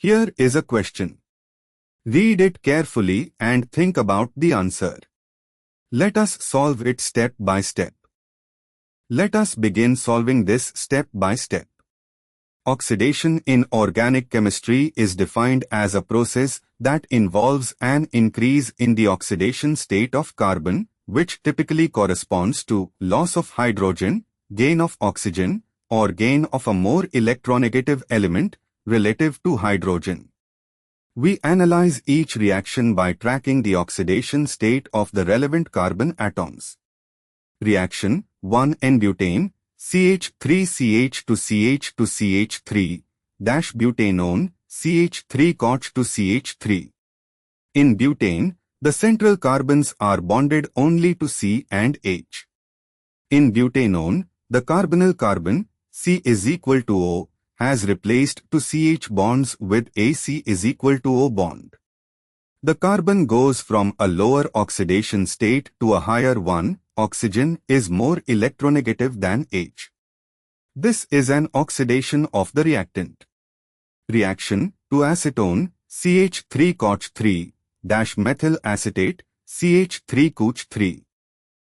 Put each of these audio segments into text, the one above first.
Here is a question. Read it carefully and think about the answer. Let us solve it step by step. Let us begin solving this step by step. Oxidation in organic chemistry is defined as a process that involves an increase in the oxidation state of carbon, which typically corresponds to loss of hydrogen, gain of oxygen, or gain of a more electronegative element relative to hydrogen. We analyze each reaction by tracking the oxidation state of the relevant carbon atoms. Reaction 1 N-butane, CH3CH to CH to CH3, -butanone, CH3COH to CH3. In butane, the central carbons are bonded only to C and H. In butanone, the carbonyl carbon, C is equal to O, has replaced to CH bonds with AC is equal to O bond. The carbon goes from a lower oxidation state to a higher one. Oxygen is more electronegative than H. This is an oxidation of the reactant. Reaction to acetone, CH3COH3, -methyl acetate, CH3COOH3.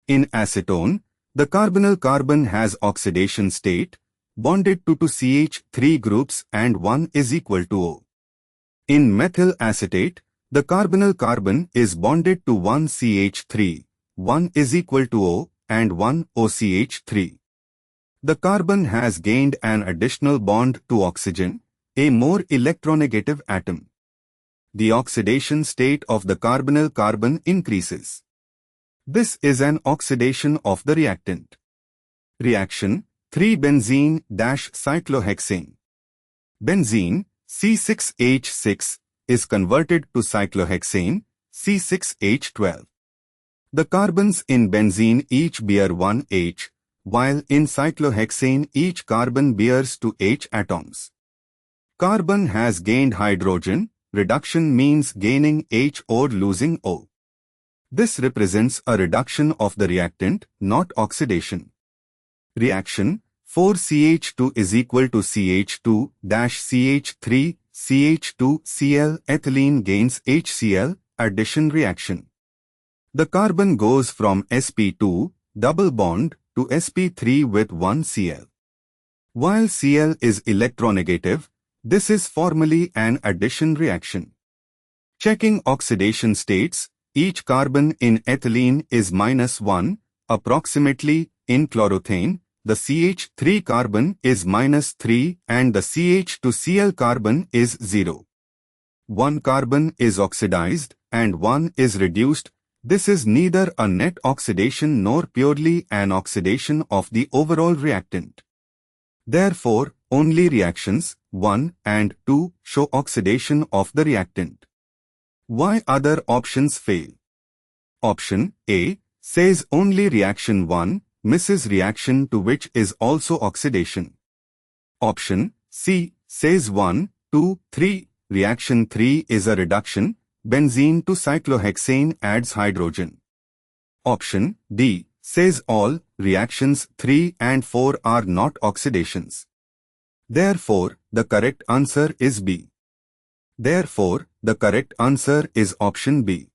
In acetone, the carbonyl carbon has oxidation state, bonded to two CH3 groups and 1 is equal to O. In methyl acetate, the carbonyl carbon is bonded to 1 CH3, 1 is equal to O, and 1 OCH3. The carbon has gained an additional bond to oxygen, a more electronegative atom. The oxidation state of the carbonyl carbon increases. This is an oxidation of the reactant. Reaction 3-benzene-cyclohexane. Benzene, C6H6, is converted to cyclohexane, C6H12. The carbons in benzene each bear one H, while in cyclohexane each carbon bears two H atoms. Carbon has gained hydrogen. Reduction means gaining H or losing O. This represents a reduction of the reactant, not oxidation. Reaction 4CH2 is equal to CH2-CH3, CH2Cl ethylene gains HCl, addition reaction. The carbon goes from sp2, double bond, to sp3 with one Cl. While Cl is electronegative, this is formally an addition reaction. Checking oxidation states, each carbon in ethylene is -1, approximately. In chlorothane, the CH3 carbon is -3 and the CH2Cl carbon is 0. One carbon is oxidized and one is reduced. This is neither a net oxidation nor purely an oxidation of the overall reactant. Therefore, only reactions 1 and 2 show oxidation of the reactant. Why other options fail? Option A says only reaction 1 misses reaction 2 which is also oxidation. Option C says 1, 2, 3, reaction 3 is a reduction, benzene to cyclohexane adds hydrogen. Option D says all reactions 3 and 4 are not oxidations. Therefore, the correct answer is B. Therefore, the correct answer is option B.